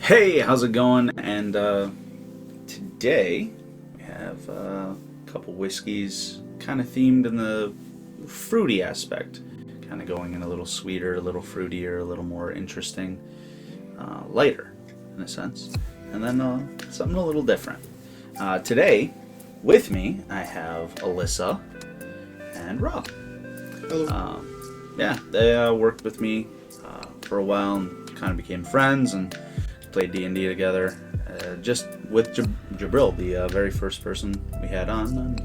Hey, how's it going? And today we have a couple whiskeys kind of themed in the fruity aspect, kind of going in a little sweeter, a little fruitier, a little more interesting, lighter in a sense, and then something a little different. Today, with me, I have Alyssa and Rob. Hello. Yeah, they worked with me for a while and kind of became friends and played D&D together, just with Jabril, the very first person we had on, and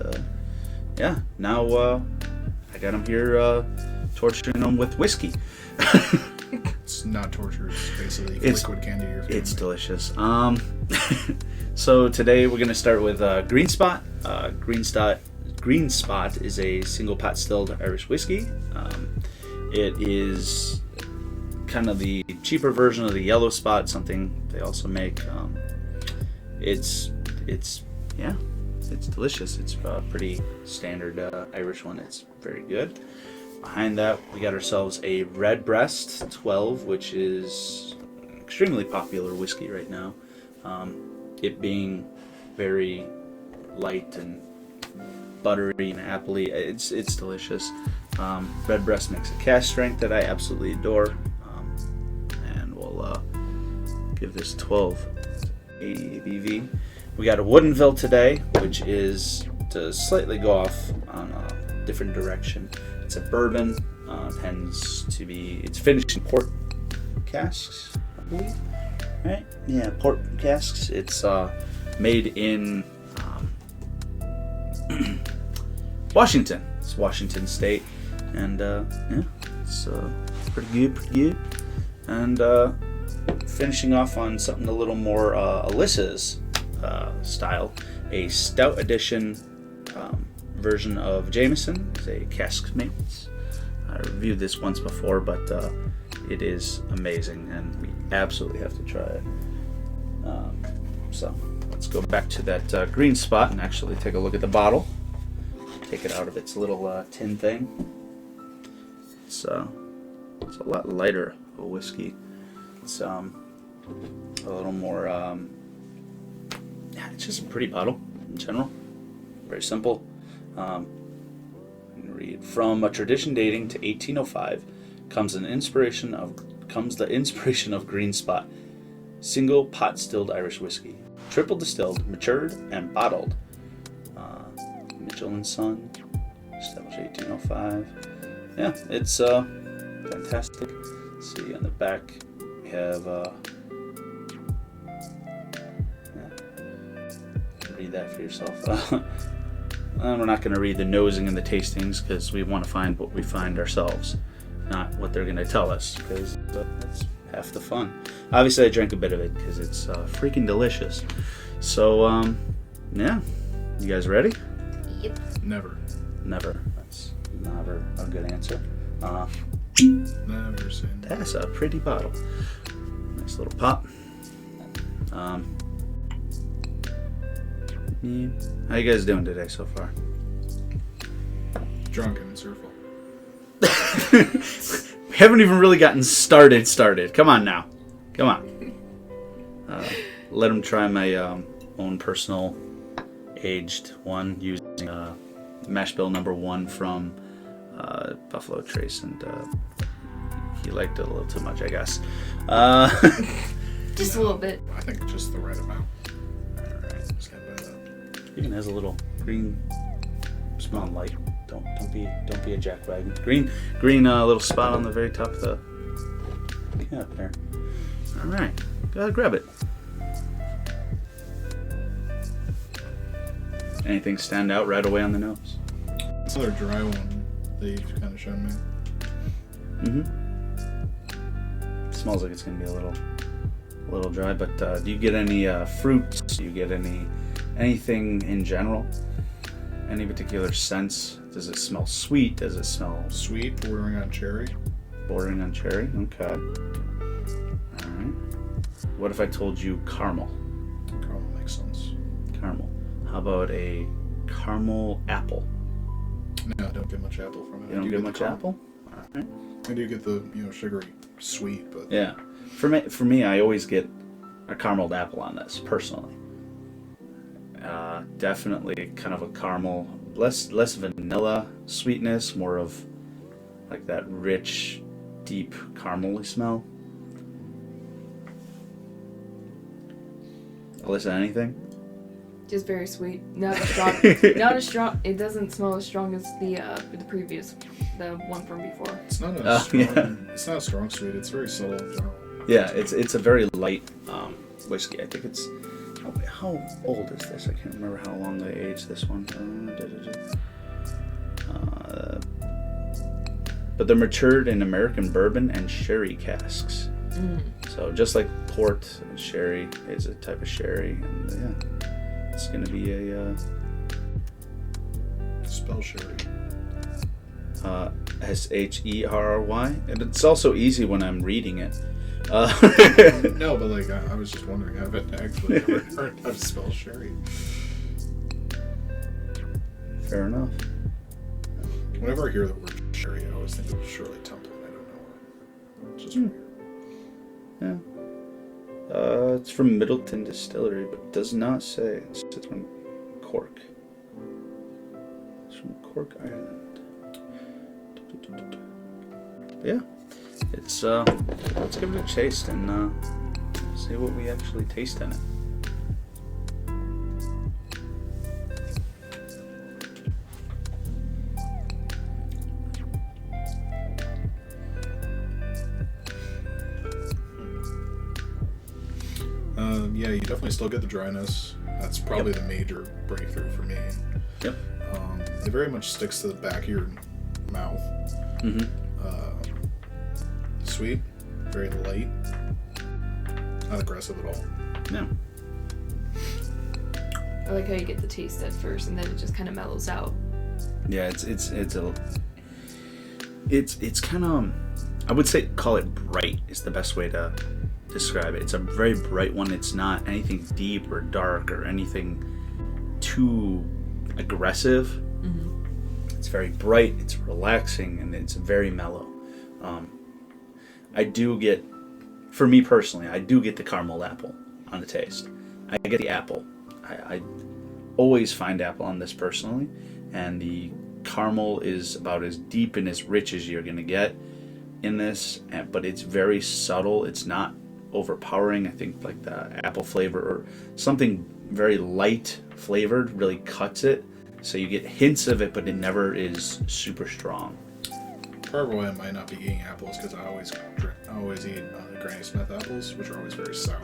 yeah, now I got him here torturing him with whiskey. It's not torture, it's basically liquid candy. It's delicious. So today we're going to start with Green Spot. Green Spot is a single pot stilled Irish whiskey. It is kind of the cheaper version of the Yellow Spot, something they also make. It's delicious. It's a pretty standard Irish one. It's very good. Behind that, we got ourselves a Redbreast 12, which is an extremely popular whiskey right now. It being very light and buttery and appley, it's delicious. Redbreast makes a cask strength that I absolutely adore. And we'll give this 12 ABV. We got a Woodinville today, which is to slightly go off on a different direction. It's a bourbon. It's finished in port casks, I believe. Right? Yeah, port casks. It's made in Washington. It's Washington State, and yeah, it's pretty good. And finishing off on something a little more Alyssa's style, a stout edition version of Jameson. It's a cask mates. I reviewed this once before, but it is amazing, and we absolutely have to try it. So let's go back to that Green Spot and actually take a look at the bottle. Take it out of its little tin thing. It's a lot lighter of a whiskey. It's a little more. Yeah, it's just a pretty bottle in general. Very simple. Read from a tradition dating to 1805 comes the inspiration of Green Spot, single pot stilled Irish whiskey, triple distilled, matured, and bottled. Mitchell and Son, established 1805. Yeah, it's fantastic. Let's see on the back we have. Read that for yourself. We're not going to read the nosing and the tastings because we want to find what we find ourselves, not what they're going to tell us, because that's half the fun. Obviously, I drank a bit of it because it's freaking delicious. So, yeah. You guys ready? Yep. Never. That's never a good answer. Never seen. That's a pretty bottle. Nice little pop. Yeah. How you guys doing today so far? Drunk and surful. We haven't even really gotten started. Come on now. Come on. Let him try my own personal aged one using mash bill number 1 from Buffalo Trace, and he liked it a little too much, I guess. Just a little bit. I think just the right amount. Even has a little green smell light. Don't be a jackwagon. Green little spot on the very top of the cap there. All right, gotta grab it. Anything stand out right away on the nose? It's another dry one that you've kind of shown me. Mm-hmm. It smells like it's gonna be a little dry, but do you get any fruits? Do you get anything in general? Any particular sense? Does it smell sweet? Does it smell Sweet, bordering on cherry. Bordering on cherry? Okay. Alright. What if I told you caramel? Caramel makes sense. Caramel. How about a caramel apple? No, I don't get much apple from it. You don't get much apple? Alright. I do get the sugary sweet, but Yeah. For me, I always get a carameled apple on this, personally. Definitely kind of a caramel, less vanilla sweetness, more of like that rich, deep caramely smell. Alyssa, anything? Just very sweet. Not as strong. Not as strong. It doesn't smell as strong as the previous, the one from before. It's not a strong. Yeah. It's not a strong sweet. It's very subtle in general. Yeah, it's a very light whiskey. I think it's. How old is this? I can't remember how long they aged this one. But they're matured in American bourbon and sherry casks. So just like port and sherry is a type of sherry, and it's gonna be a Spell sherry. SHERRY, and it's also easy when I'm reading it. No, but like I was just wondering, I haven't actually ever heard how to spell sherry. Fair enough. Whenever I hear the word sherry, I always think of Shirley Temple. I don't know why. It's just weird. Yeah. It's from Middleton Distillery, but it does not say. It's from Cork. It's from Cork, Ireland. Yeah. Let's give it a taste and see what we actually taste in it. Yeah, you definitely still get the dryness. That's probably the major breakthrough for me. Yep. It very much sticks to the back of your mouth. Mm-hmm. Sweet, very light, not aggressive at all. Yeah. I like how you get the taste at first, and then it just kind of mellows out. Yeah, it's kind of, I would say call it bright is the best way to describe it. It's a very bright one. It's not anything deep or dark or anything too aggressive. Mm-hmm. It's very bright, it's relaxing, and it's very mellow. I do get, for me personally, I do get the caramel apple on the taste. I get the apple. I always find apple on this personally, and the caramel is about as deep and as rich as you're going to get in this, but it's very subtle. It's not overpowering. I think like the apple flavor or something very light flavored really cuts it, so you get hints of it, but it never is super strong. Part of why I might not be eating apples because I always eat Granny Smith apples, which are always very sour.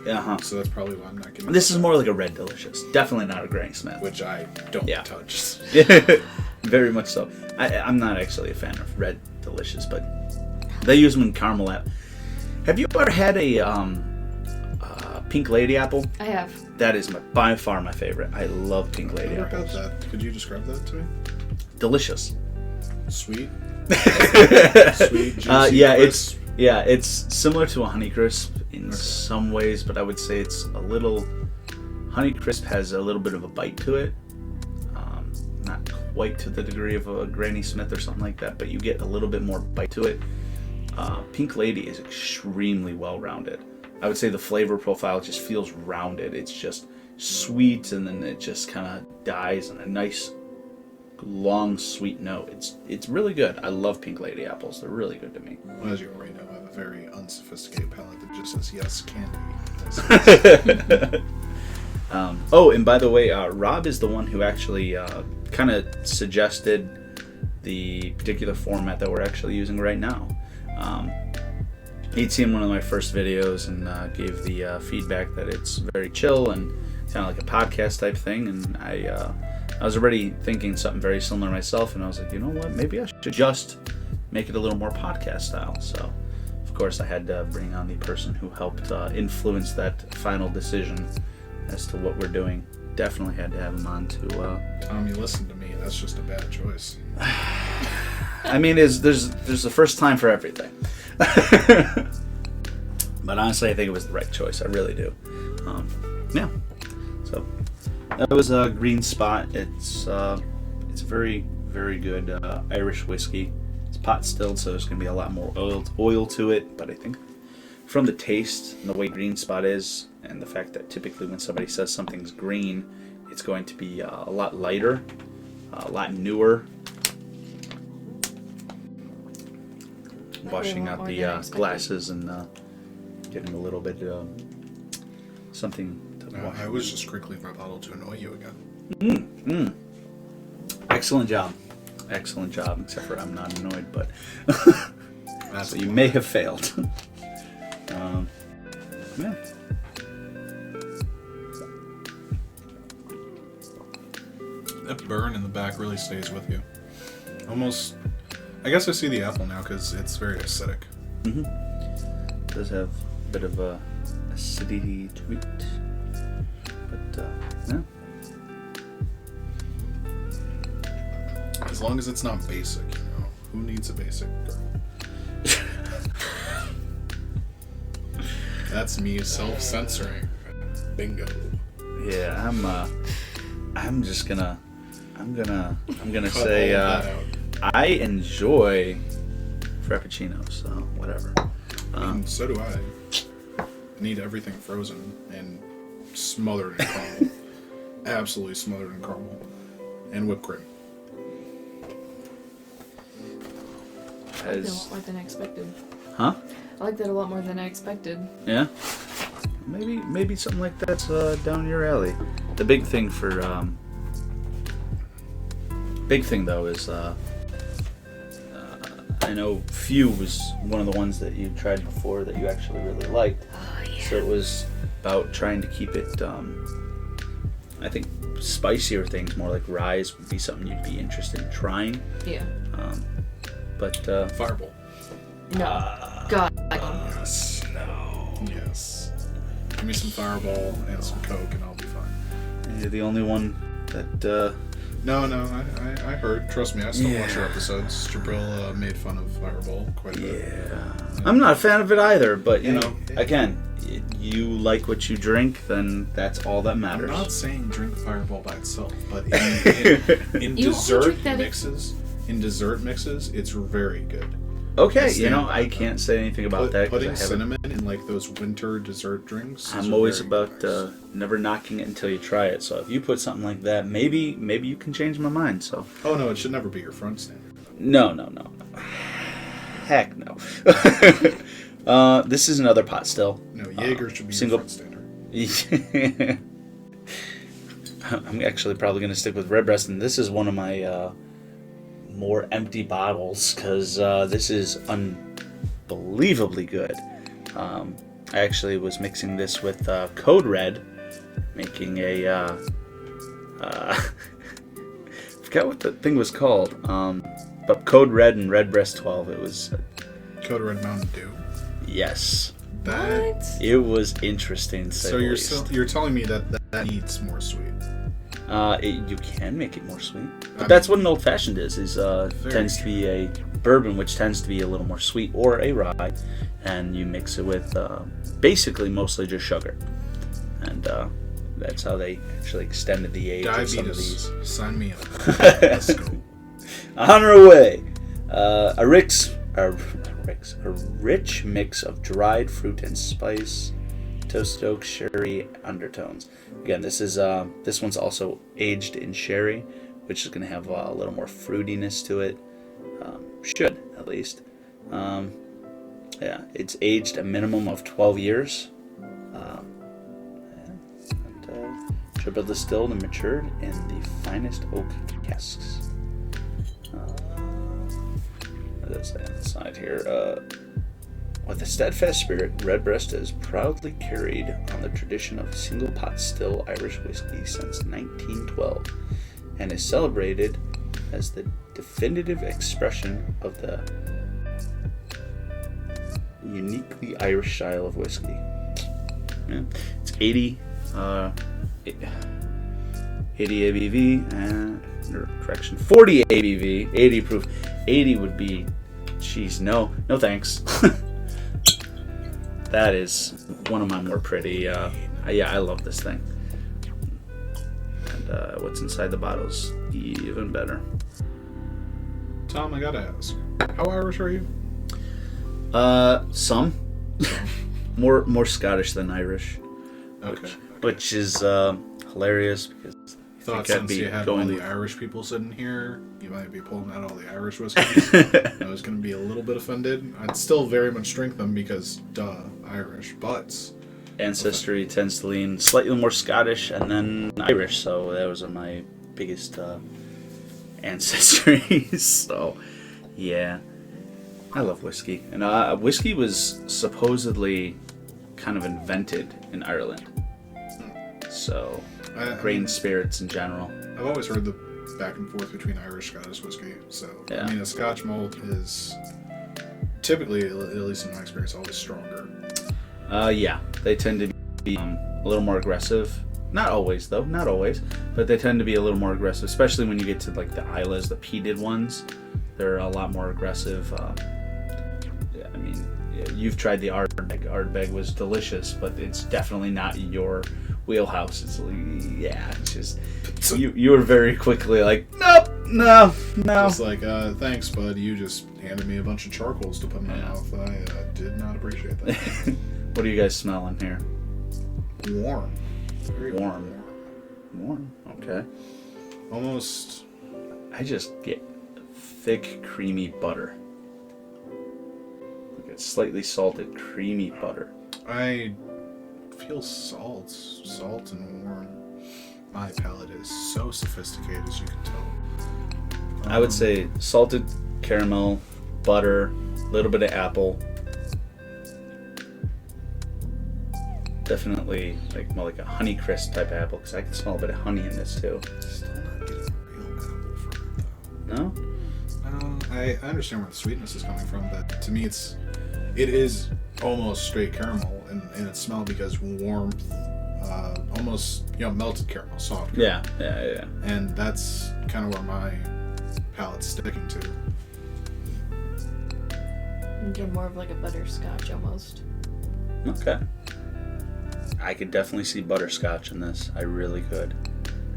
Uh-huh. So that's probably why I'm not getting. This is more like a Red Delicious. Definitely not a Granny Smith. Which I don't touch. Very much so. I'm not actually a fan of Red Delicious, but they use them in caramel apple. Have you ever had a Pink Lady apple? I have. That is by far my favorite. I love Pink Lady I've never apples. had that. Could you describe that to me? Delicious. Sweet. Sweet, juicy, crisp. It's similar to a Honeycrisp in some ways, but I would say it's a little. Honeycrisp has a little bit of a bite to it, not quite to the degree of a Granny Smith or something like that, but you get a little bit more bite to it. Pink Lady is extremely well-rounded. I would say the flavor profile just feels rounded. It's just sweet, and then it just kind of dies on a nice, long, sweet note. It's really good. I love Pink Lady apples. They're really good to me. Well, as you already know, I have a very unsophisticated palate that just says yes, candy. And by the way, Rob is the one who actually kind of suggested the particular format that we're actually using right now. He'd seen one of my first videos and gave the feedback that it's very chill and kind of like a podcast type thing, and I was already thinking something very similar myself, and I was like, you know what, maybe I should just make it a little more podcast style. So of course I had to bring on the person who helped influence that final decision as to what we're doing. Definitely had to have him on to Tom, you listen to me. That's just a bad choice. I mean, there's a first time for everything. But honestly, I think it was the right choice. I really do. Yeah. So that was a Green Spot. It's very, very good Irish whiskey. It's pot stilled, so there's going to be a lot more oil to it. But I think from the taste and the way Green Spot is, and the fact that typically when somebody says something's green, it's going to be a lot lighter, a lot newer. Washing out the glasses and getting a little bit something to wash. I was just crinkling my bottle to annoy you again. Excellent job. Excellent job, except for I'm not annoyed, but That's so you may have failed. Yeah. That burn in the back really stays with you. Almost, I guess I see the apple now because it's very acidic. It does have a bit of a acidity to it, but yeah. As long as it's not basic, you know. Who needs a basic girl? That's me self-censoring. Bingo. Yeah, I'm gonna Cut say all that out. I enjoy frappuccinos, so whatever. So do I. I need everything frozen and smothered in caramel. Absolutely smothered in caramel. And whipped cream. I like that a lot more than I expected. Huh? I like that a lot more than I expected. Yeah. Maybe something like that's down your alley. The big thing for big thing though is I know Few was one of the ones that you tried before that you actually really liked. Oh, yeah. So it was about trying to keep it. I think spicier things, more like ryes, would be something you'd be interested in trying. Yeah. But Fireball. No. God. Yes. no, Yes. Give me some Fireball and some Coke and I'll be fine. you're the only one that. No, I heard. Trust me, I still watch your episodes. Jabril made fun of Fireball quite a bit. Yeah. I'm not a fan of it either, but you Hey, know, hey. again, you like what you drink, then that's all that I'm matters. not saying drink Fireball by itself, but in You only dessert drink that mixes, it's very good. Okay, Stand you know, by I that. can't say anything about that. 'Cause Putting I haven't. cinnamon in like those winter dessert drinks. I'm are always very about nice. never knocking it until you try it. So if you put something like that, maybe you can change my mind. So Oh no, it should never be your front standard. no. Heck no. This is another pot still. No, Jaeger should be single- your front standard. I'm actually probably going to stick with Redbreast, and this is one of my more empty bottles because this is unbelievably good. I actually was mixing this with Code Red, making a forgot what the thing was called, but Code Red and Redbreast 12. It was Code Red Mountain Dew. yes, That. What? it was interesting. To say So the you're least. you're telling me that needs more sweet. You can make it more sweet, but I that's mean, what an old fashioned is. Tends to be a bourbon, which tends to be a little more sweet, or a rye, and you mix it with basically mostly just sugar, and that's how they actually extended the age of some of these. Diabetes. Sign me up. Let's go. On our way, a rich mix of dried fruit and spice, toasted oak, sherry undertones. Again, this one's also aged in sherry, which is going to have a little more fruitiness to it. Should, at least. Yeah, it's aged a minimum of 12 years. Triple distilled and matured in the finest oak casks. What does that say on the side here? With a steadfast spirit, Redbreast has proudly carried on the tradition of single pot still Irish whiskey since 1912 and is celebrated as the definitive expression of the uniquely Irish style of whiskey. Yeah. It's 80 ABV and correction, 40 ABV, 80 proof. 80 would be, geez, no thanks. That is one of my more pretty. I love this thing. And what's inside the bottle's even better. Tom, I gotta ask, how Irish are you? Some. more Scottish than Irish, Okay. which is hilarious because Thought I'd since be you had going all the with- Irish people sitting here, you might be pulling out all the Irish whiskeys. I was going to be a little bit offended. I'd still very much drink them because, Irish. But ancestry tends to lean slightly more Scottish and then Irish, so those are my biggest ancestries. So, yeah, I love whiskey, and whiskey was supposedly kind of invented in Ireland. So, grain spirits in general. I've always heard the back and forth between Irish Scottish whiskey. So, Yeah. I mean, a Scotch malt is typically, at least in my experience, always stronger. Yeah, they tend to be a little more aggressive. Not always, though. Not always. But they tend to be a little more aggressive, especially when you get to like the Islas, the peated ones. They're a lot more aggressive. Yeah, I mean, you've tried the Ardbeg. Ardbeg was delicious, but it's definitely not your wheelhouse. It's just you were very quickly like, nope, no. Just like, thanks, bud. You just handed me a bunch of charcoals to put in my mouth. I did not appreciate that. What are you guys smelling here? Warm. Very Warm. Okay. Almost. I just get thick, creamy butter. Like a slightly salted, creamy butter. I feel salt and warm. My palate is so sophisticated, as you can tell. I would say salted caramel, butter, a little bit of apple. Definitely more like a honey crisp type of apple, because I can smell a bit of honey in this too. Still not getting real apple from it, though. No? I understand where the sweetness is coming from, but to me it is almost straight caramel in its smell because warmth, almost melted caramel, soft caramel. Yeah. And that's kind of where my palate's sticking to. You get more of like a butterscotch almost. Okay. I could definitely see butterscotch in this. I really could.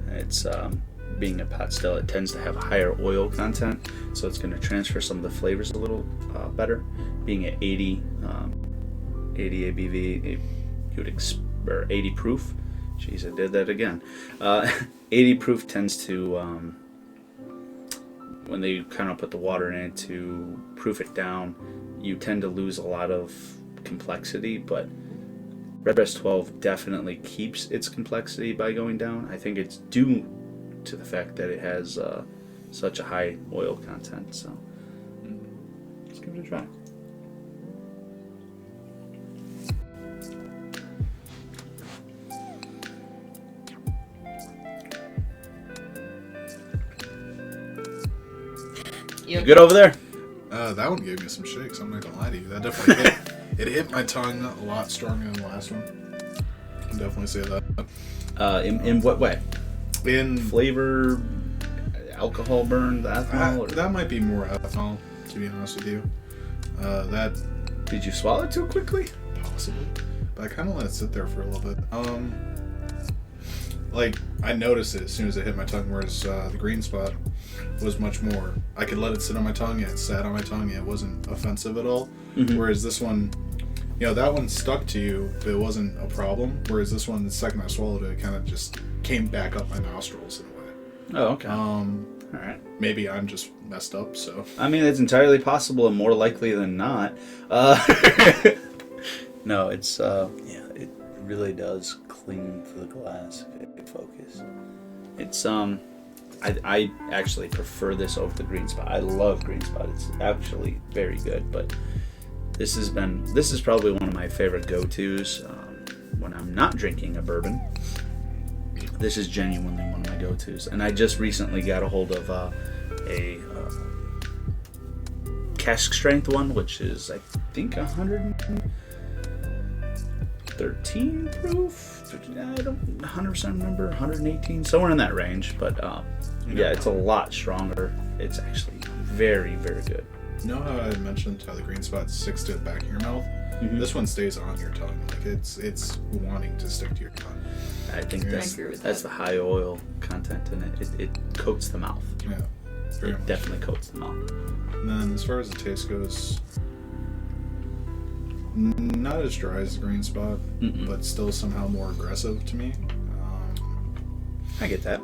It's being a pot still, it tends to have a higher oil content, so it's going to transfer some of the flavors a little better. Being at 80 ABV, or 80 proof. Jeez, I did that again. 80 proof tends to, when they kind of put the water in it to proof it down, you tend to lose a lot of complexity, but Redbreast 12 definitely keeps its complexity by going down. I think it's due to the fact that it has such a high oil content. So let's give it a try. You good over there? That one gave me some shakes. I'm not gonna lie to you. That definitely hit my tongue a lot stronger than the last one. I can definitely say that. In what way? In Flavor, alcohol burn, the ethanol? Or... that might be more ethanol, to be honest with you. That Did you swallow it too quickly? possibly, but I kind of let it sit there for a little bit. Like I noticed it as soon as it hit my tongue, whereas the green spot was much more. I could let it sit on my tongue, and it sat on my tongue, and it wasn't offensive at all. Mm-hmm. Whereas this one, that one stuck to you, but it wasn't a problem. Whereas this one, the second I swallowed it, it kind of just came back up my nostrils in a way. Oh, okay. All right. Maybe I'm just messed up. So I mean, it's entirely possible and more likely than not. No, it's it really does cling to the glass. Good focus. It's I actually prefer this over the green spot. I love green spot. It's actually very good, but this is probably one of my favorite go-tos when I'm not drinking a bourbon. This is genuinely one of my go-tos, and I just recently got a hold of a cask strength one, which is I think 113 proof. I don't 100% remember, 118, somewhere in that range. But yeah, it's a lot stronger. It's actually very, very good. You know how I mentioned how the green spot sticks to the back of your mouth? Mm-hmm. This one stays on your tongue. Like it's wanting to stick to your tongue. I think I agree with that's that. the high oil content in it. It coats the mouth. Yeah. Very It much. definitely coats the mouth. And then as far as the taste goes, Not as dry as the Green Spot, but still somehow more aggressive to me. I get that.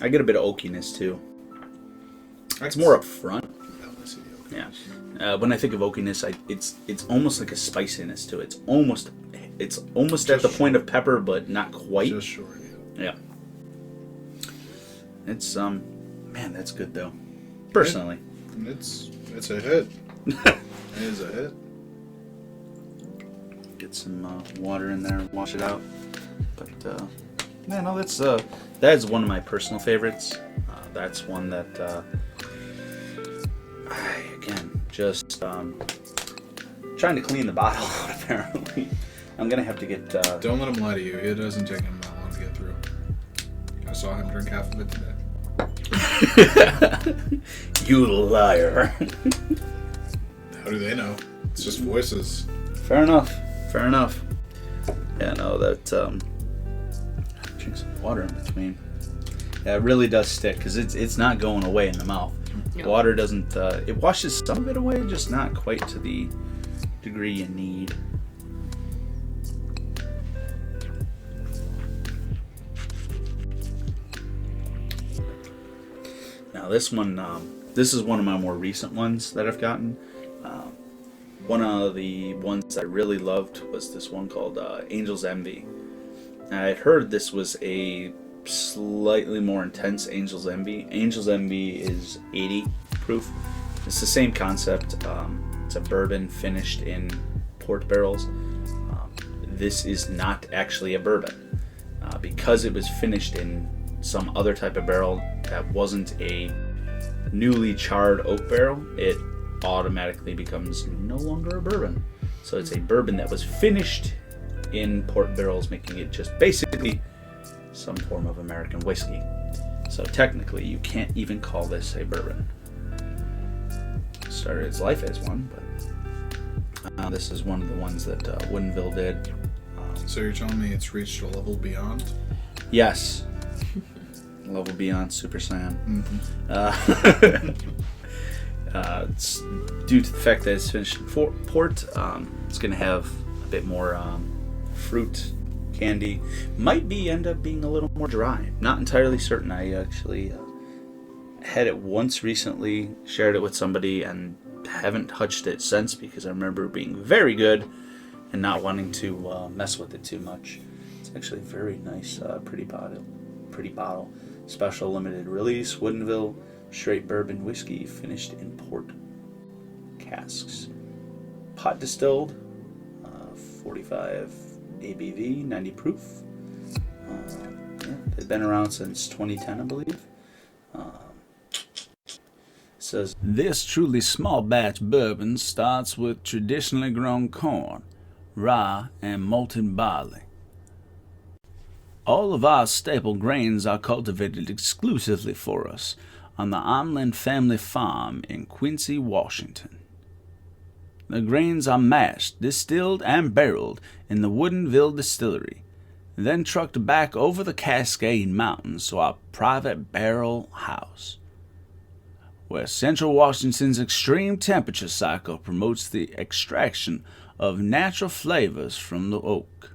I get a bit of oakiness too. It's more up front. Yeah. When I think of oakiness, it's almost like a spiciness to it. It's almost at the point of pepper, but not quite. Just short. Yeah. It's man, that's good though. Personally, it's a hit. It is a hit. Get some water in there and wash it out. But yeah, no, that's one of my personal favorites. That's one that again, just trying to clean the bottle out. Apparently, I'm gonna have to get. Don't let him lie to you. It doesn't take him that long to get through. I saw him drink half of it today. You liar. How do they know? It's just voices. Fair enough. Yeah, no, that drink some water in between. Yeah, it really does stick because it's not going away in the mouth. No. Water doesn't. It washes some of it away, just not quite to the degree you need. Now this one, this is one of my more recent ones that I've gotten. One of the ones I really loved was this one called Angel's Envy. I heard this was a slightly more intense Angel's Envy. Angel's Envy is 80 proof. It's the same concept. It's a bourbon finished in port barrels. This is not actually a bourbon. Because it was finished in some other type of barrel that wasn't a newly charred oak barrel, it automatically becomes no longer a bourbon. So it's a bourbon that was finished in port barrels, making it just basically some form of American whiskey. So technically you can't even call this a bourbon. It started its life as one, but this is one of the ones that Woodinville did. So you're telling me it's reached a level beyond? Yes. Level beyond Super Saiyan. It's due to the fact that it's finished in port. It's going to have a bit more fruit, candy. Might end up being a little more dry. Not entirely certain. I actually had it once recently, shared it with somebody, and haven't touched it since because I remember it being very good and not wanting to mess with it too much. It's actually a very nice, pretty bottle. Special limited release, Woodinville straight bourbon whiskey finished in port casks. Pot distilled, 45 ABV, 90 proof. They've been around since 2010, I believe. Says, this truly small batch bourbon starts with traditionally grown corn, rye, and malted barley. All of our staple grains are cultivated exclusively for us on the Omlin family farm in Quincy, Washington. The grains are mashed, distilled, and barreled in the Woodinville distillery, then trucked back over the Cascade Mountains to our private barrel house, where Central Washington's extreme temperature cycle promotes the extraction of natural flavors from the oak.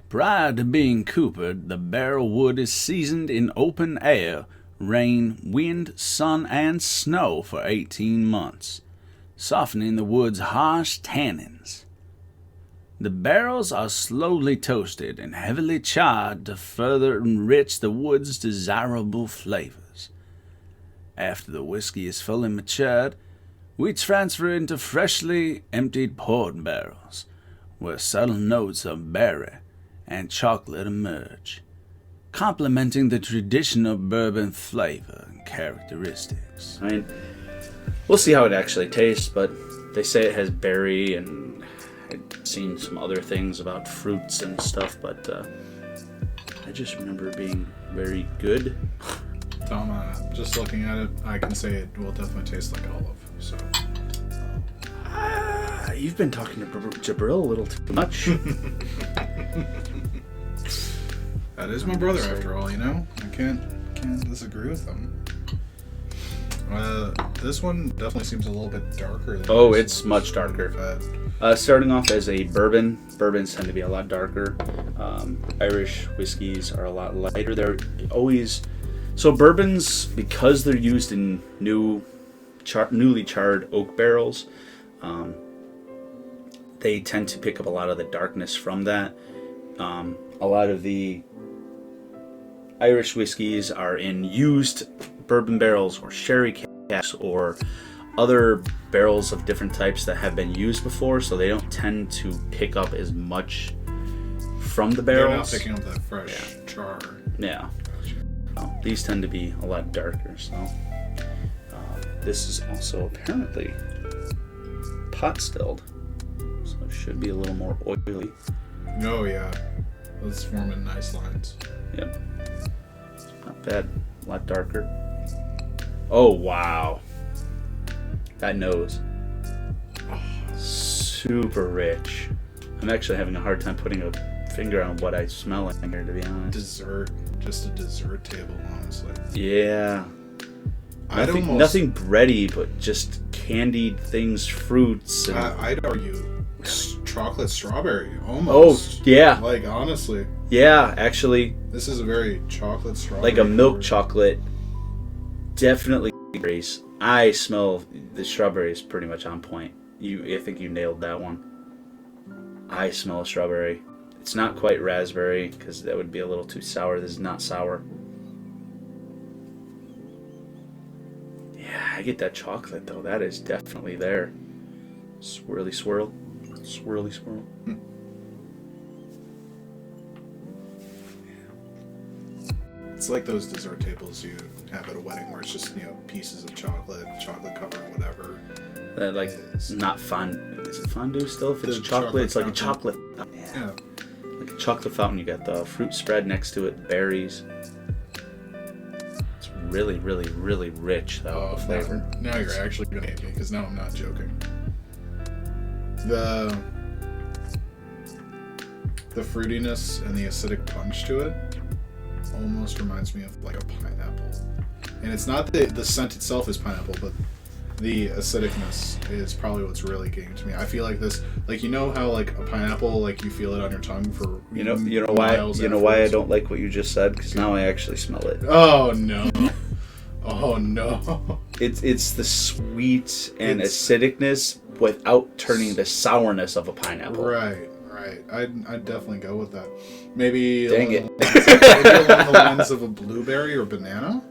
Prior to being coopered, the barrel wood is seasoned in open air, rain, wind, sun, and snow for 18 months, softening the wood's harsh tannins. The barrels are slowly toasted and heavily charred to further enrich the wood's desirable flavors. After the whiskey is fully matured, we transfer it into freshly emptied port barrels, where subtle notes of berry and chocolate emerge, complementing the traditional bourbon flavor and characteristics. I mean, we'll see how it actually tastes, but they say it has berry, and I've seen some other things about fruits and stuff, but I just remember it being very good. Tom, just looking at it, I can say it will definitely taste like olive. So, you've been talking to Jabril a little too much. That is my brother, after all. You know, I can't disagree with him. This one definitely seems a little bit darker. Oh, it's much darker. Starting off as a bourbon. Bourbons tend to be a lot darker. Irish whiskeys are a lot lighter. They're always... So bourbons, because they're used in newly charred oak barrels, they tend to pick up a lot of the darkness from that. A lot of the Irish whiskeys are in used bourbon barrels or sherry casks or other barrels of different types that have been used before, so they don't tend to pick up as much from the barrels. They're not picking up that fresh char. Yeah. These tend to be a lot darker, so this is also apparently pot stilled, so it should be a little more oily. Oh yeah, those form in nice lines. Yep. Not bad. A lot darker. Oh wow. That nose. Oh, super rich. I'm actually having a hard time putting a finger on what I smell in here, to be honest. Dessert. Just a dessert table, honestly. Yeah. Nothing bready, but just candied things, fruits. And... I'd argue chocolate strawberry, almost. Oh, yeah. Like, honestly. Yeah, actually. This is a very chocolate strawberry. Like a milk chocolate. Definitely grace. I smell the strawberry is pretty much on point. I think you nailed that one. I smell a strawberry. It's not quite raspberry, because that would be a little too sour. This is not sour. Yeah, I get that chocolate, though. That is definitely there. Swirly swirl. Swirly swirl. It's like those dessert tables you have at a wedding where it's just, pieces of chocolate cover, whatever. That, like, not fondue. Is it fondue still? If it's chocolate, it's like a chocolate. Yeah. Like a chocolate fountain. You got the fruit spread next to it, berries. It's really, really, really rich, though, the flavor. Now you're actually going to hate me, because now I'm not joking. The fruitiness and the acidic punch to it almost reminds me of like a pineapple. And it's not the scent itself is pineapple, but the acidicness is probably what's really getting to me. I feel like this, like, how like a pineapple, like you feel it on your tongue for you know why I don't like what you just said, because now I actually smell it. Oh no. Oh no. It's the sweet and acidicness without turning the sourness of a pineapple. Right. I'd definitely go with that. Maybe Dang it. Maybe along the lines of a blueberry or banana.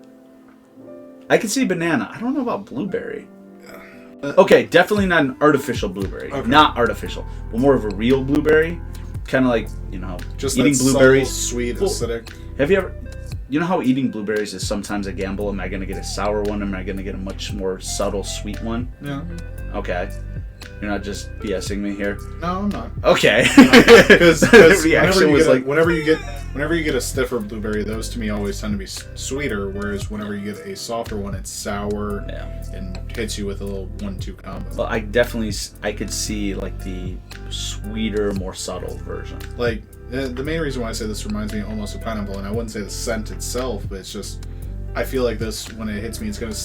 I can see banana. I don't know about blueberry. Okay, definitely not an artificial blueberry. Okay. Not artificial, but more of a real blueberry. Kind of like, just eating that blueberries. Subtle, sweet, acidic. Have you ever... You know how eating blueberries is sometimes a gamble? Am I going to get a sour one? Am I going to get a much more subtle sweet one? Yeah. Okay. You're not just BSing me here? No, I'm not. Okay. Because whenever you get a stiffer blueberry, those to me always tend to be sweeter, whereas whenever you get a softer one, it's sour and hits you with a little 1-2 combo. Well, I could see like the sweeter, more subtle version. Like, the main reason why I say this reminds me almost of pineapple, and I wouldn't say the scent itself, but it's just, I feel like this, when it hits me, it's going to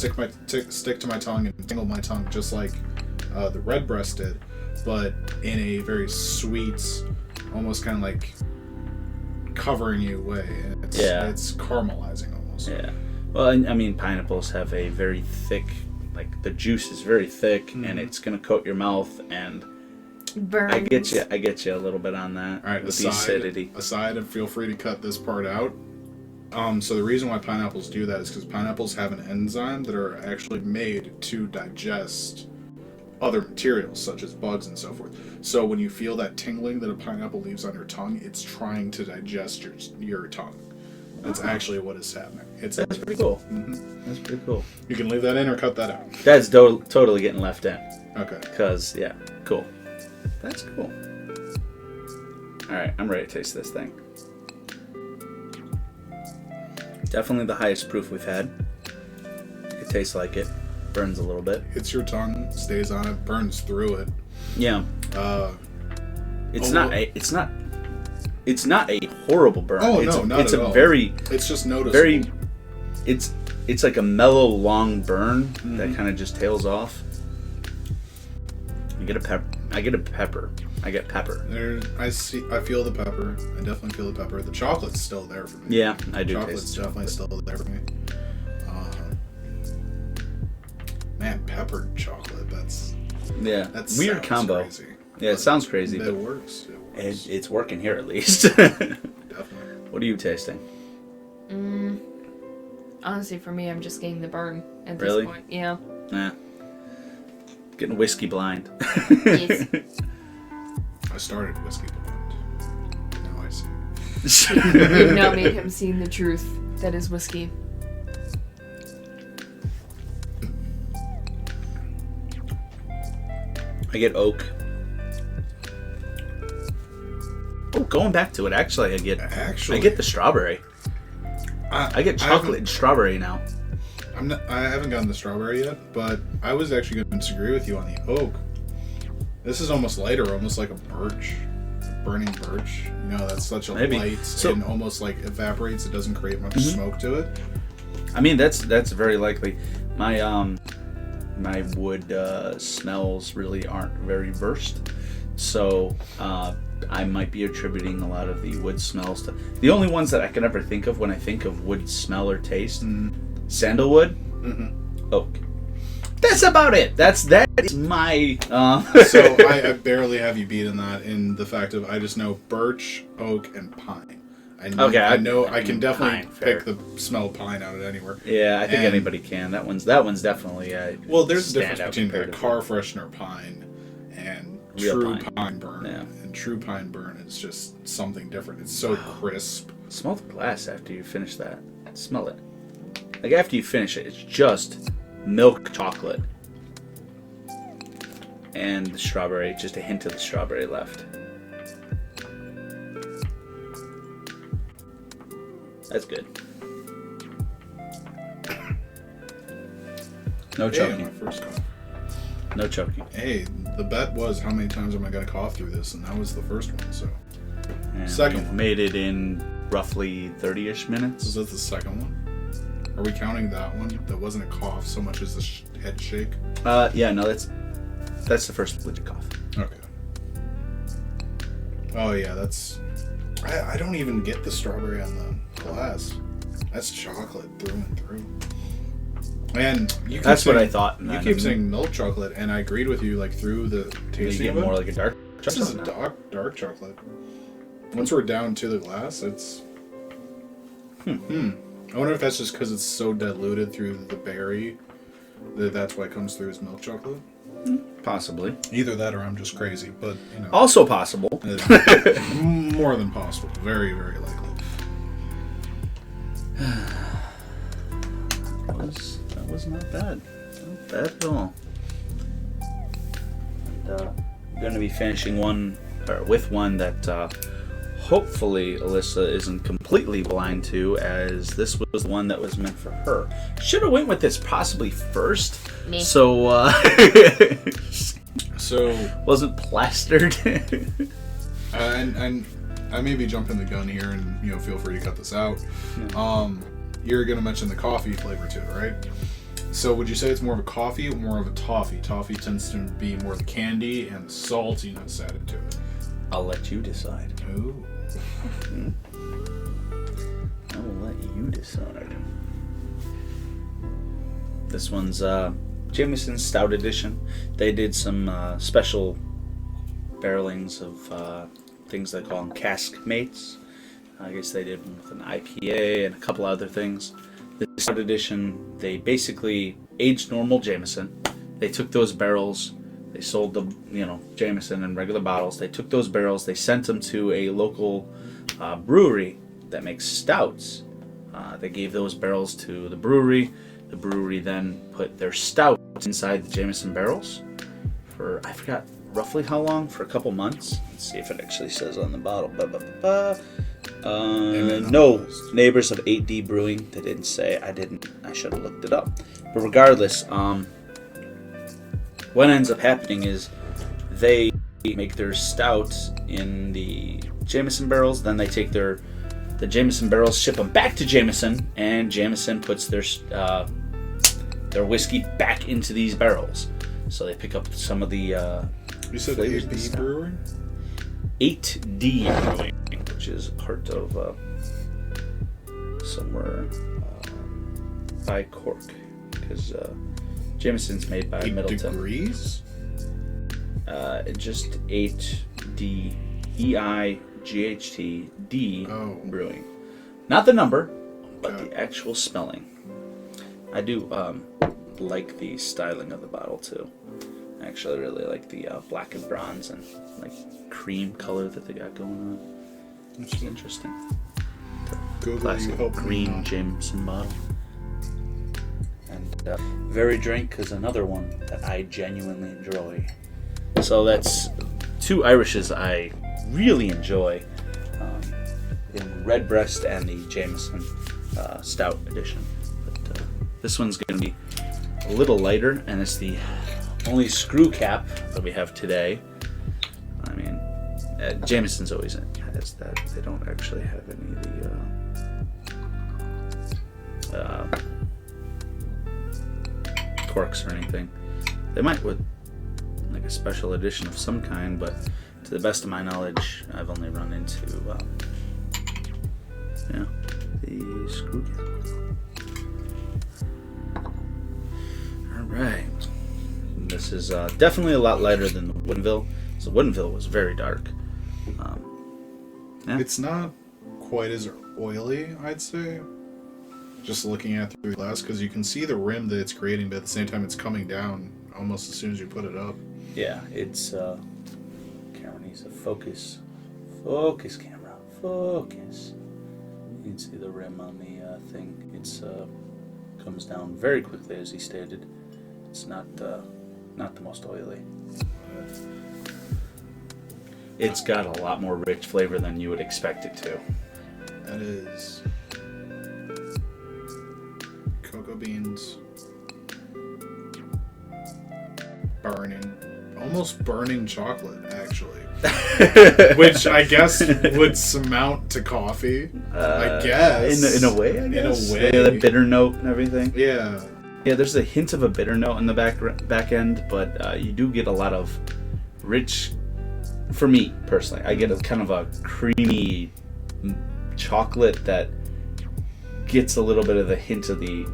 stick to my tongue and tingle my tongue, just like the Redbreast did, but in a very sweet, almost kind of like covering you way. It's caramelizing almost. Yeah. Well, I mean, pineapples have a very thick, like the juice is very thick, and it's going to coat your mouth, and burns. I get you a little bit on that. All right, with the acidity. Aside, and feel free to cut this part out. So the reason why pineapples do that is because pineapples have an enzyme that are actually made to digest other materials such as bugs and so forth. So when you feel that tingling that a pineapple leaves on your tongue, it's trying to digest your tongue. That's actually what is happening. That's pretty cool. Mm-hmm. That's pretty cool. You can leave that in or cut that out. That's totally getting left in. Okay. Because, cool. That's cool. Alright, I'm ready to taste this thing. Definitely the highest proof we've had. It tastes like it. Burns a little bit. Hits your tongue, stays on it, burns through it. Yeah. It's not a horrible burn. Oh, no, not it's at a all. very... It's just noticeable. It's it's like a mellow, long burn that kind of just tails off. I get pepper. I get pepper. I feel the pepper. I definitely feel the pepper. The chocolate's still there for me. Yeah, I do. Chocolate's definitely still there for me. Man, peppered chocolate. That's weird combo. Crazy. Yeah, it sounds crazy, It but works. it's working here at least. Definitely. What are you tasting? Honestly, for me, I'm just getting the burn at Really? this point. Yeah. Nah. Getting whiskey blind. Yes. I started whiskey blind. Now I see. You've now made him see the truth that is whiskey. I get oak. Oh, going back to it, actually, I get the strawberry. I get chocolate and strawberry now. I haven't gotten the strawberry yet, but I was actually going to disagree with you on the oak. This is almost lighter, almost like a birch, burning birch. You know, that's such a light and almost like evaporates. It doesn't create much smoke to it. I mean, that's very likely. My my wood smells really aren't very versed, so I might be attributing a lot of the wood smells to the only ones that I can ever think of when I think of wood smell or taste. Sandalwood, oak. That's about it. That is my. So I barely have you beat in that. In the fact of I just know birch, oak, and pine. I know I can definitely pick the smell of pine out of anywhere. Yeah, I think anybody can. That one's definitely. Well, there's a difference between a car freshener pine and true pine burn. Yeah. And true pine burn is just something different. It's so crisp. Smell the glass after you finish that. Smell it. Like after you finish it, it's just milk chocolate and the strawberry, just a hint of the strawberry left. That's good. No choking. My first cough. No choking. Hey, the bet was how many times am I going to cough through this, and that was the first one. So, And second we've one. made it in roughly 30-ish minutes. Is that the second one? Are we counting that one? That wasn't a cough so much as the head shake. Yeah, no, that's the first legit cough. Okay. Oh yeah, that's. I don't even get the strawberry on the glass. That's chocolate through and through. And you keep That's saying, what I thought. You keep saying milk chocolate, and I agreed with you. Like through the You tasting get of it. more like a dark This is a chocolate. dark chocolate. Once we're down to the glass, it's. I wonder if that's just because it's so diluted through the berry that's why it comes through as milk chocolate. Possibly. Either that or I'm just crazy, but you know. Also possible. More than possible. Very, very likely. That was not bad. Not bad at all. And, I'm going to be finishing with one that hopefully Alyssa isn't completely blind to, as this was the one that was meant for her. Should have went with this possibly first. Me. So, So, wasn't plastered. and I may be jumping the gun here, and feel free to cut this out. You're gonna mention the coffee flavor to it, right? So, would you say it's more of a coffee or more of a toffee? Toffee tends to be more the candy and the saltiness added to it. I'll let you decide. Ooh. I will let you decide. This one's Jameson Stout Edition. They did some special barrelings of things they call them cask mates. I guess they did one with an IPA and a couple other things. The Stout Edition, they basically aged normal Jameson. They took those barrels, they sold the Jameson in regular bottles. They took those barrels, they sent them to a local brewery that makes stouts. They gave those barrels to the brewery. The brewery then put their stout inside the Jameson barrels for, I forgot roughly how long, for a couple months. Let's see if it actually says on the bottle. No, Neighbors of 8D Brewing. They didn't say. I should have looked it up. But regardless, what ends up happening is they make their stout in the Jameson barrels. Then they take their the Jameson barrels, ship them back to Jameson, and Jameson puts their whiskey back into these barrels. So they pick up some of the You said flavors AB and Brewery? 8D Brewing, which is part of somewhere by Cork, because Jameson's made by 8 Middleton. Degrees? Just 8D EIGHT-D Brewing. Not the number, but the actual spelling. I do like the styling of the bottle too. I actually really like the black and bronze and like cream color that they got going on. Which is interesting. Classic green Jameson bottle. And very drink is another one that I genuinely enjoy. So that's 2 Irishes I really enjoy, in Redbreast and the Jameson Stout edition. But this one's going to be a little lighter, and it's the only screw cap that we have today. I mean, Jameson's always has that. They don't actually have any of the corks or anything. They might with like a special edition of some kind, but to the best of my knowledge, I've only run into the screw cap. All right, this is definitely a lot lighter than the Woodinville. So Woodinville was very dark. It's not quite as oily, I'd say. Just looking at through the glass, because you can see the rim that it's creating, but at the same time it's coming down almost as soon as you put it up. Yeah, it's camera needs a focus camera, focus. You can see the rim on the thing. It's comes down very quickly, as he stated. It's not the most oily. It's got a lot more rich flavor than you would expect it to. That is cocoa beans, almost burning chocolate, actually. Which I guess would surmount to coffee. I guess. In a way, I guess. In a way. Yeah, the bitter note and everything. Yeah. Yeah, there's a hint of a bitter note in the back end, but you do get a lot of rich. For me personally, I get a kind of a creamy chocolate that gets a little bit of the hint of the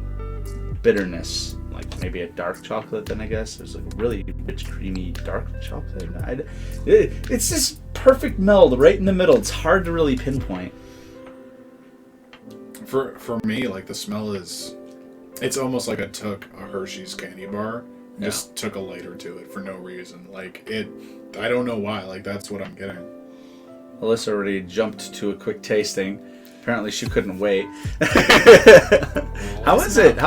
bitterness, like maybe a dark chocolate. Then I guess there's like a really rich, creamy dark chocolate. It's this perfect meld right in the middle. It's hard to really pinpoint. For me, like the smell is, it's almost like I took a Hershey's candy bar and just took a lighter to it for no reason. Like it. I don't know why, like that's what I'm getting. Alyssa already jumped to a quick tasting. Apparently she couldn't wait. How is it?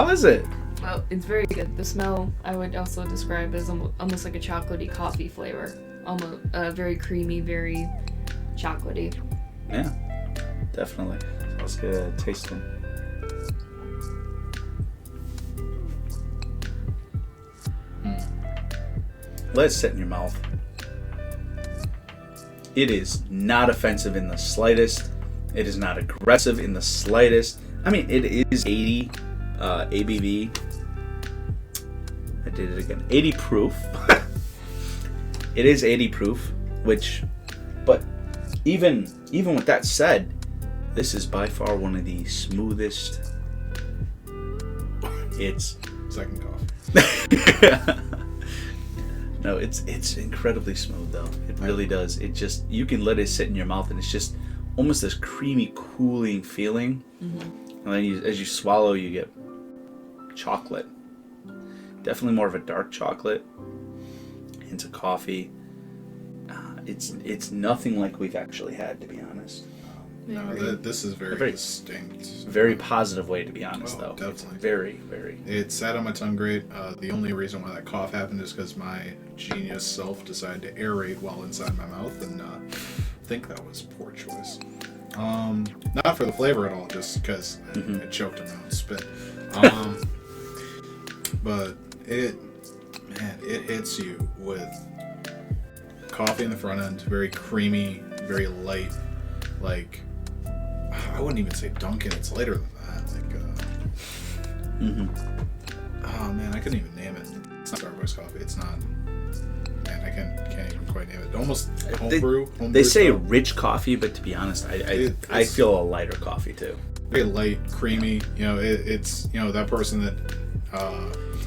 Well, it's very good. The smell I would also describe as almost like a chocolatey coffee flavor. Almost very creamy, very chocolatey. Yeah, definitely. Let's get a tasting. Let it sit in your mouth. It is not offensive in the slightest. It is not aggressive in the slightest. I mean, it is 80 ABV. I did it again. 80 proof. It is 80 proof, but even with that said, this is by far one of the smoothest. It's second cough. No, it's incredibly smooth though. It really does. It just, you can let it sit in your mouth and it's just almost this creamy, cooling feeling. Mm-hmm. And then as you swallow, you get chocolate. Definitely more of a dark chocolate. Into coffee. It's nothing like we've actually had, to be honest. No, this is very distinct. Very positive way, to be honest, though. Definitely. It's very, very. It sat on my tongue great. The only reason why that cough happened is because my genius self decided to aerate while inside my mouth, and I think that was poor choice. Not for the flavor at all, just because I choked on my own spit. But it hits you with coffee in the front end, very creamy, very light, like I wouldn't even say Dunkin'. It's later than that. Oh man, I couldn't even name it. It's not Starbucks coffee. It's not. Man, I can't even quite name it. Almost homebrew. They say rich coffee, but to be honest, I feel a lighter coffee too. Very light, creamy. You know, it's that person that.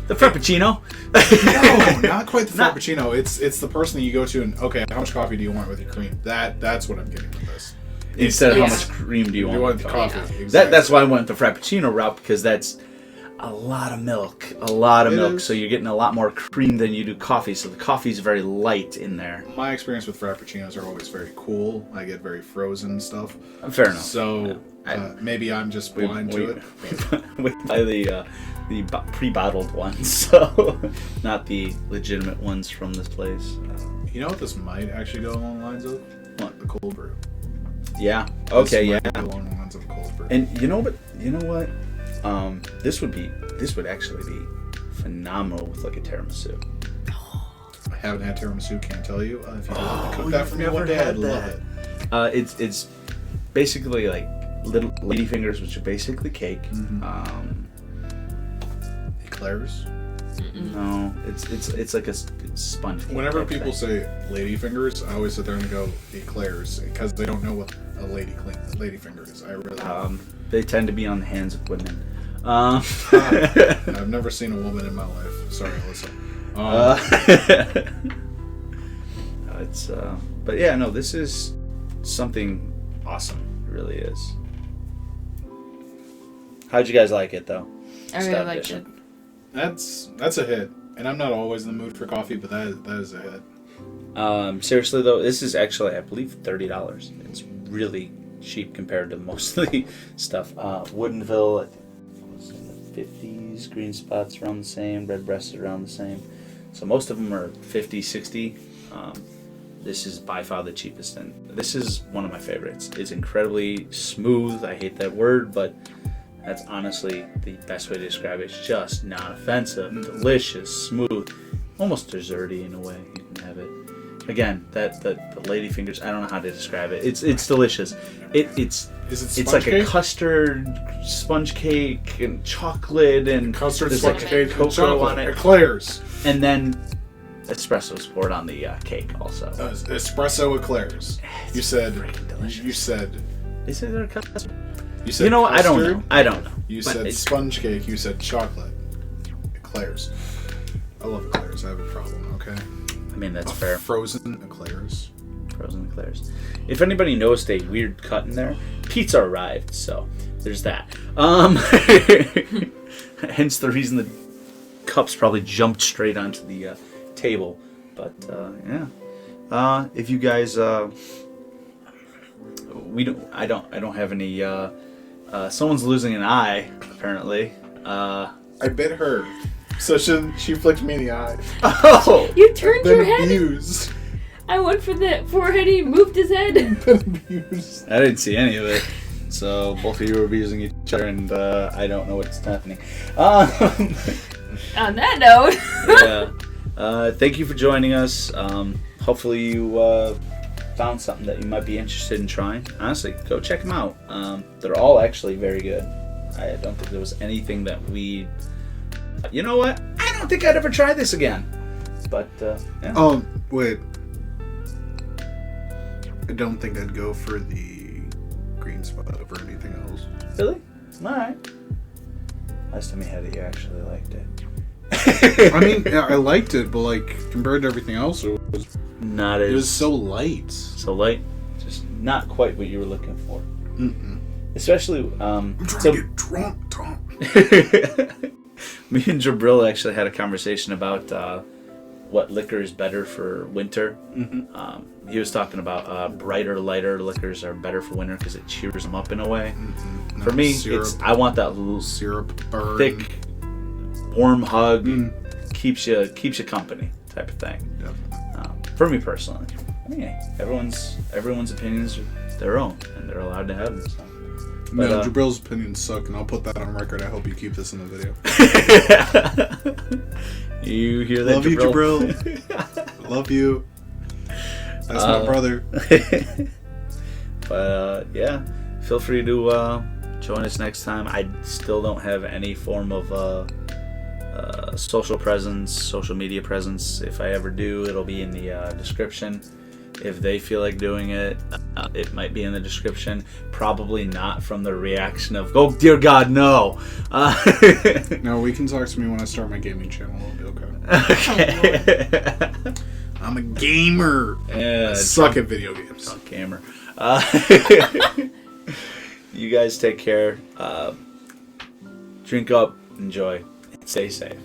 The Frappuccino? No, not quite the Frappuccino. It's the person that you go to and okay, how much coffee do you want with your cream? That's what I'm getting with this. Instead of how much cream do you want with the coffee? coffee. Exactly. That's why I went the Frappuccino route, because that's a lot of milk. So you're getting a lot more cream than you do coffee. So the coffee's very light in there. My experience with Frappuccinos are always very cool. I get very frozen stuff. Fair enough. So maybe I'm just blind to it. We buy the pre-bottled ones, so not the legitimate ones from this place. You know what this might actually go along the lines of? What? The cold brew. Yeah. Okay. This Yeah. might go along the lines of a cold brew. And you know what? This would actually be phenomenal with like a tiramisu. I haven't had tiramisu. Can't tell you. If you want to cook that for me one day, I'd love it. It's basically like little ladyfingers, which are basically cake. Eclairs? No, it's like a sponge cake. Whenever type people thing. say ladyfingers, I always sit there and go eclairs because they don't know what a ladyfinger is. I really they tend to be on the hands of women. I've never seen a woman in my life. Sorry, Alyssa. But yeah, no, this is something awesome. It really is. How'd you guys like it though? I really liked it. That's a hit, and I'm not always in the mood for coffee, but that is a hit. Seriously though, this is actually, I believe, $30. It's really cheap compared to most of the stuff. Woodinville, I think it was in the 50s. Green Spot's around the same. Red Breast around the same. So most of them are 50, 60. This is by far the cheapest, and this is one of my favorites. It's incredibly smooth. I hate that word, but that's honestly the best way to describe it. It's just not offensive, delicious, smooth, almost desserty in a way. You can have it. Again, the ladyfingers. I don't know how to describe it. It's delicious. It's like cake? a custard sponge cake and chocolate and Custard there's sponge like cake, cocoa chocolate, on it, eclairs, and then espresso's poured on the cake also. Espresso eclairs. You said. freaking delicious. You said. Is it a custard? You said. You know what? Custard, I don't know. You But said it's- sponge cake. You said chocolate. Eclairs. I love eclairs. I have a problem. Okay. I mean, that's fair. Frozen eclairs. Frozen eclairs. If anybody noticed a weird cut in there, pizza arrived, so there's that. Hence the reason the cups probably jumped straight onto the table. But yeah, if you guys, I don't have any. Someone's losing an eye apparently. I bit her, so she flicked me in the eye. Oh, You turned your Been head. abused. I went for the forehead. He moved his head. Been abused. I didn't see any of it. So both of you were abusing each other, and I don't know what's happening. On that note. Yeah. Thank you for joining us. Hopefully you found something that you might be interested in trying. Honestly, go check them out. They're all actually very good. I don't think there was anything that we... You know what? I don't think I'd ever try this again. But, yeah. Oh, wait. I don't think I'd go for the green spot over anything else. Really? Alright. Last time you had it, you actually liked it. I mean, yeah, I liked it, but like compared to everything else, it was so light. So light. Just not quite what you were looking for. Mm-mm. Especially, I'm trying to get drunk, Tom. Me and Jabril actually had a conversation about what liquor is better for winter. Mm-hmm. He was talking about brighter, lighter liquors are better for winter because it cheers them up in a way. Mm-hmm. For me, syrup, I want that little syrup burn. thick, warm hug, keeps you company type of thing. Definitely. For me personally, I mean, everyone's opinions are their own, and they're allowed to have them. So. No, Jabril's opinions suck, and I'll put that on record. I hope you keep this in the video. You hear that, Love Jabril? you, Jabril. Love you. That's my brother. But yeah, feel free to join us next time. I still don't have any form of social presence, social media presence. If I ever do, it'll be in the description. If they feel like doing it, it might be in the description. Probably not from the reaction of, oh dear God, no. No, we can talk to me when I start my gaming channel. It'll be okay. Okay. I'm a gamer. Yeah, I suck at video games. Gamer. You guys take care. Drink up, enjoy, and stay safe.